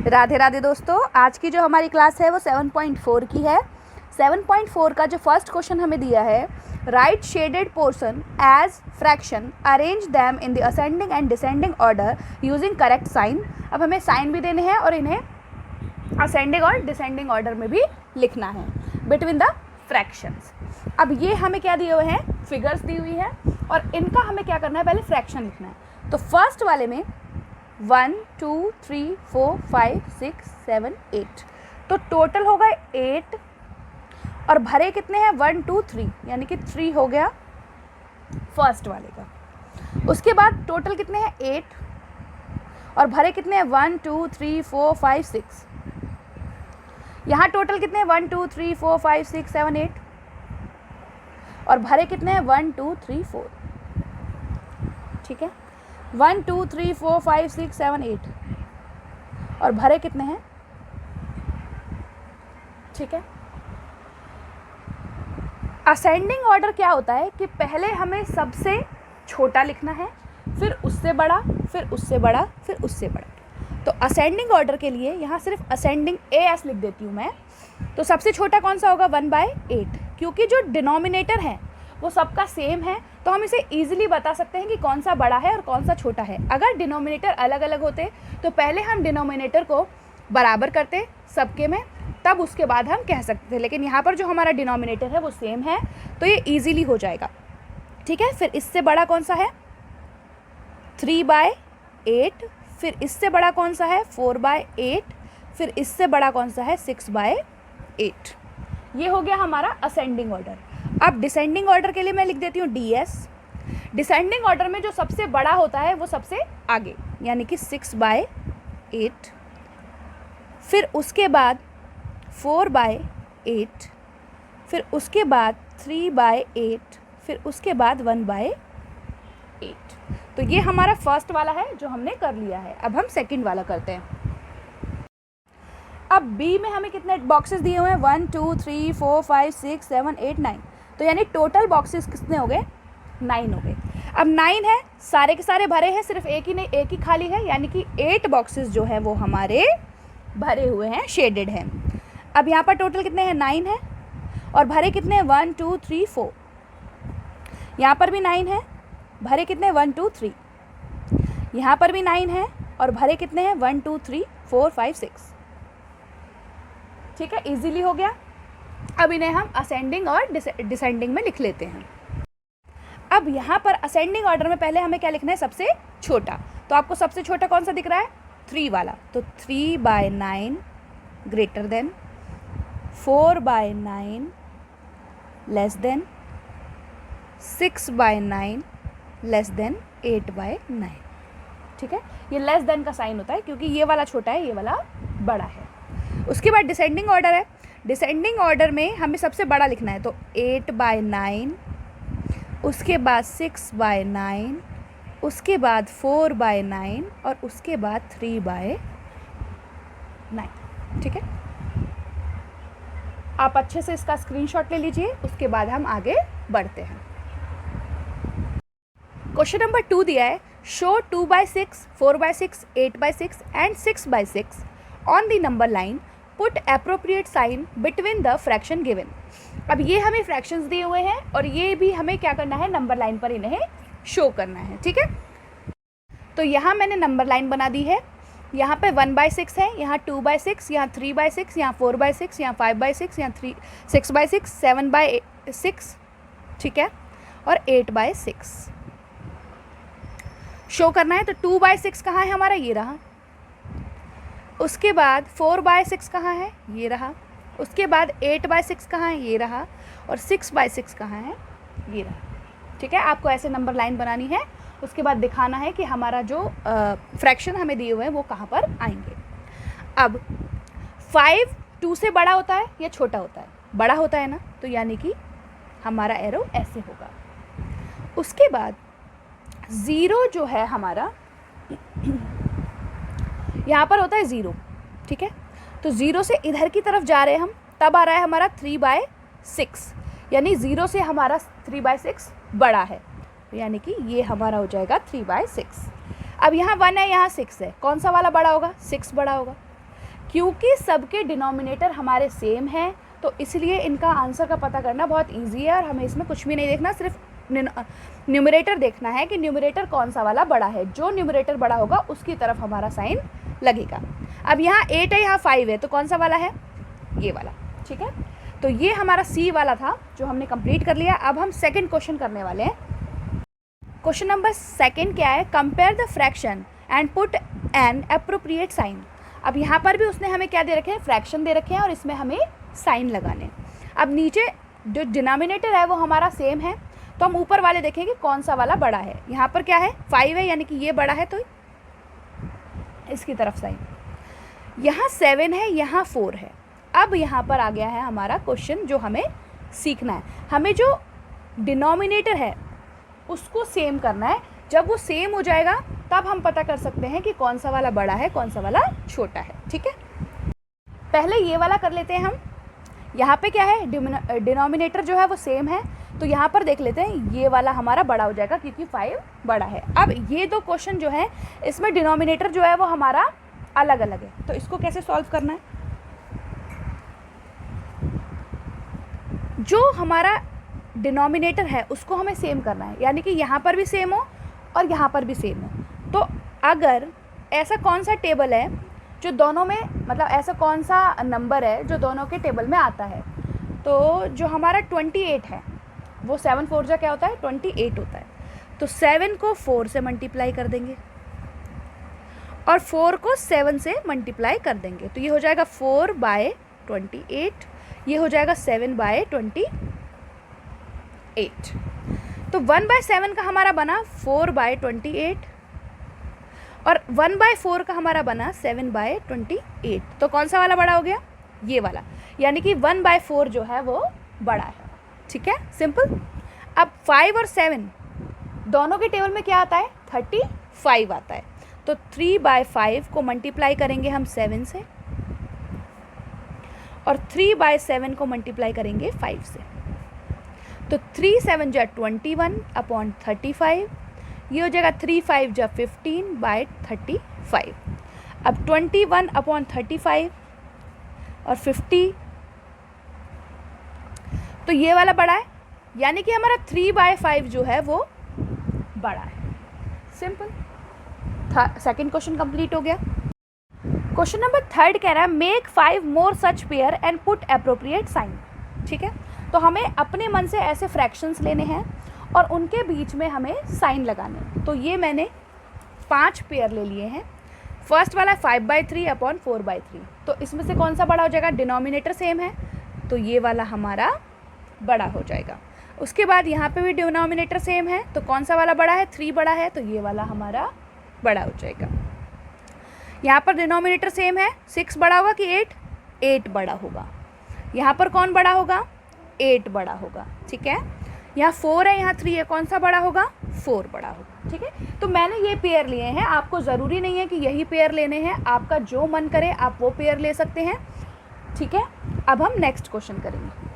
राधे राधे दोस्तों, आज की जो हमारी क्लास है वो 7.4 की है। 7.4 का जो फर्स्ट क्वेश्चन हमें दिया है, right shaded portion as fraction, arrange them in the ascending and descending order using correct sign. अब हमें साइन भी देने हैं और इन्हें असेंडिंग और डिसेंडिंग ऑर्डर में भी लिखना है बिटवीन द फ्रैक्शंस। अब ये हमें क्या दिए हुए हैं, फिगर्स दी हुई है और इनका हमें क्या करना है, पहले फ्रैक्शन लिखना है। तो फर्स्ट वाले में 1 2 3 4 5 6 7 8, तो टोटल होगा 8 और भरे कितने हैं 1 2 3, यानी कि 3 हो गया फर्स्ट वाले का। उसके बाद टोटल कितने हैं 8 और भरे कितने हैं 1 2 3 4 5 6। यहाँ टोटल कितने हैं 1 2 3 4 5 6 7 8 और भरे कितने हैं 1 2 3 4। ठीक है, 1 2 3 4 5 6 7 8 और भरे कितने हैं। ठीक है, असेंडिंग ऑर्डर क्या होता है कि पहले हमें सबसे छोटा लिखना है, फिर उससे बड़ा, फिर उससे बड़ा, फिर उससे बड़ा। तो असेंडिंग ऑर्डर के लिए यहाँ सिर्फ असेंडिंग AS लिख देती हूँ मैं। तो सबसे छोटा कौन सा होगा 1/8, क्योंकि जो डिनोमिनेटर है वो सबका सेम है, तो हम इसे ईजिली बता सकते हैं कि कौन सा बड़ा है और कौन सा छोटा है। अगर डिनोमिनेटर अलग अलग होते तो पहले हम डिनोमिनेटर को बराबर करते सबके में, तब उसके बाद हम कह सकते थे, लेकिन यहाँ पर जो हमारा डिनोमिनेटर है वो सेम है, तो ये ईजिली हो जाएगा। ठीक है, फिर इससे बड़ा कौन सा है 3/8, फिर इससे बड़ा कौन सा है 4/8, फिर इससे बड़ा कौन सा है 6/8। ये हो गया हमारा असेंडिंग ऑर्डर। अब डिसेंडिंग ऑर्डर के लिए मैं लिख देती हूँ DS। डिसेंडिंग ऑर्डर में जो सबसे बड़ा होता है वो सबसे आगे, यानी कि 6/8, फिर उसके बाद 4/8, फिर उसके बाद 3/8, फिर उसके बाद 1/8। तो ये हमारा फर्स्ट वाला है जो हमने कर लिया है। अब हम सेकंड वाला करते हैं। अब B में हमें कितने बॉक्सेस दिए हुए हैं 1 2 3 4 5 6 7 8 9, तो यानी टोटल बॉक्सेस कितने हो गए 9 हो गए। अब 9 है, सारे के सारे भरे हैं, सिर्फ एक ही नहीं, एक ही खाली है, यानी कि 8 बॉक्सेस जो है वो हमारे भरे हुए हैं, शेडेड हैं। अब यहाँ पर टोटल कितने हैं 9 है और भरे कितने हैं 1 2 3 4। यहाँ पर भी 9 है, भरे कितने हैं 1 2 3। यहाँ पर भी 9 है और भरे कितने हैं 1 2 3 4 5 6। ठीक है, इजीली हो गया। अब इन्हें हम असेंडिंग और डिसेंडिंग में लिख लेते हैं। अब यहाँ पर असेंडिंग ऑर्डर में पहले हमें क्या लिखना है, सबसे छोटा। तो आपको सबसे छोटा कौन सा दिख रहा है 3 वाला, तो 3/9 greater than 4/9 less than 6/9 less than 8/9। ठीक है, ये लेस देन का साइन होता है क्योंकि ये वाला छोटा है, ये वाला बड़ा है। उसके बाद डिसेंडिंग ऑर्डर है। डिसेंडिंग ऑर्डर में हमें सबसे बड़ा लिखना है, तो 8/9, उसके बाद 6/9, उसके बाद 4/9 और उसके बाद 3/9। ठीक है, आप अच्छे से इसका स्क्रीनशॉट ले लीजिए, उसके बाद हम आगे बढ़ते हैं। क्वेश्चन नंबर 2 दिया है, show 2/6, 4/6, 8/6 and 6/6 on the number line, put appropriate sign between the fraction given. अब ये हमें फ्रैक्शंस दिए हुए हैं और ये भी हमें क्या करना है, नंबर लाइन पर इन्हें शो करना है। ठीक है, तो यहाँ मैंने नंबर लाइन बना दी है। यहाँ पे 1/6 है, यहाँ 2/6, यहाँ 3/6, यहाँ 4/6, यहाँ 5/6, यहाँ 6/6, 7/6, ठीक है, और 8/6 शो करना है। तो 2/6 कहाँ है हमारा, ये रहा। उसके बाद 4/6 कहाँ है, ये रहा। उसके बाद 8/6 कहाँ है, ये रहा। और 6/6 कहाँ है, ये रहा। ठीक है, आपको ऐसे नंबर लाइन बनानी है। उसके बाद दिखाना है कि हमारा जो फ्रैक्शन हमें दिए हुए हैं वो कहाँ पर आएंगे। अब 5 2 से बड़ा होता है या छोटा होता है, बड़ा होता है ना, तो यानी कि हमारा एरो ऐसे होगा। उसके बाद 0 जो है हमारा यहाँ पर होता है 0। ठीक है, तो 0 से इधर की तरफ जा रहे हैं हम, तब आ रहा है हमारा 3/6, यानी 0 से हमारा 3/6 बड़ा है, यानी कि ये हमारा हो जाएगा 3/6। अब यहाँ 1 है, यहाँ 6 है, कौन सा वाला बड़ा होगा, 6 बड़ा होगा। क्योंकि सबके डिनोमिनेटर हमारे सेम हैं तो इसलिए इनका आंसर का पता करना बहुत ईजी है और हमें इसमें कुछ भी नहीं देखना, सिर्फ न्यूमरेटर देखना है कि न्यूमरेटर कौन सा वाला बड़ा है। जो न्यूमरेटर बड़ा होगा उसकी तरफ हमारा साइन लगेगा। अब यहाँ 8 है, यहाँ 5 है, तो कौन सा वाला है? ये वाला। ठीक है, तो ये हमारा सी वाला था जो हमने कंप्लीट कर लिया। अब हम सेकंड क्वेश्चन करने वाले हैं। क्वेश्चन नंबर सेकंड क्या है? Compare the fraction and put an appropriate sign. अब यहाँ पर भी उसने हमें क्या दे रखे हैं? फ्रैक्शन दे रखे हैं और इसमें हमें साइन लगाने। अब नीचे जो डिनोमिनेटर है वो हमारा सेम है तो हम ऊपर वाले देखेंगे कौन सा वाला बड़ा है। यहाँ पर क्या है? 5 है, यानी कि ये बड़ा है तो इसकी तरफ साइन। यहाँ 7 है, यहाँ 4 है। अब यहाँ पर आ गया है हमारा क्वेश्चन जो हमें सीखना है। हमें जो डिनोमिनेटर है उसको सेम करना है। जब वो सेम हो जाएगा तब हम पता कर सकते हैं कि कौन सा वाला बड़ा है, कौन सा वाला छोटा है। ठीक है, पहले ये वाला कर लेते हैं हम। यहाँ पे क्या है? डिनोमिनेटर जो है वो सेम है तो यहाँ पर देख लेते हैं, ये वाला हमारा बड़ा हो जाएगा क्योंकि 5 बड़ा है। अब ये दो क्वेश्चन जो है इसमें डिनोमिनेटर जो है वो हमारा अलग अलग है, तो इसको कैसे सॉल्व करना है? जो हमारा डिनोमिनेटर है उसको हमें सेम करना है, यानी कि यहाँ पर भी सेम हो और यहाँ पर भी सेम हो। तो अगर ऐसा कौन सा टेबल है जो दोनों में, मतलब ऐसा कौन सा नंबर है जो दोनों के टेबल में आता है? तो जो हमारा 28 है वो 7 4 जा क्या होता है? 28 होता है। तो 7 को 4 से मल्टीप्लाई कर देंगे और 4 को 7 से मल्टीप्लाई कर देंगे तो ये हो जाएगा 4/28, ये हो जाएगा 7/28। तो 1/7 का हमारा बना 4/28 और 1/4 का हमारा बना 7/28। तो कौन सा वाला बड़ा हो गया? ये वाला, यानी कि 1/4 जो है वो बड़ा है। ठीक है, सिंपल। अब 5 और 7 दोनों के टेबल में क्या आता है? 35 आता है। तो 3/5 को मल्टीप्लाई करेंगे हम 7 से और 3/7 को मल्टीप्लाई करेंगे 5 से। तो 3 7 जा 21/35, ये हो जाएगा 3 5 जा 15/35। अब 21/35 और 50, तो ये वाला बड़ा है, यानी कि हमारा 3/5 जो है वो बड़ा है। सिंपल। सेकंड क्वेश्चन कंप्लीट हो गया। क्वेश्चन नंबर थर्ड कह रहा है make 5 more such pair and put appropriate sign. ठीक है, तो हमें अपने मन से ऐसे फ्रैक्शंस लेने हैं और उनके बीच में हमें साइन लगाने हैं। तो ये मैंने 5 पेयर ले लिए हैं। फर्स्ट वाला 5/3/4/3, तो इसमें से कौन सा बड़ा हो जाएगा? डिनोमिनेटर सेम है तो ये वाला हमारा बड़ा हो जाएगा। उसके बाद यहाँ पे भी डिनोमिनेटर सेम है तो कौन सा वाला बड़ा है? 3 बड़ा है तो ये वाला हमारा बड़ा हो जाएगा। यहाँ पर डिनोमिनेटर सेम है, 6 बड़ा होगा कि 8? 8 बड़ा होगा। यहाँ पर कौन बड़ा होगा? 8 बड़ा होगा। ठीक है, यहाँ 4 है, यहाँ 3 है, कौन सा बड़ा होगा? 4 बड़ा होगा। ठीक है, तो मैंने ये पेयर लिए हैं। आपको ज़रूरी नहीं है कि यही पेयर लेने हैं, आपका जो मन करे आप वो पेयर ले सकते हैं। ठीक है, अब हम नेक्स्ट क्वेश्चन करेंगे।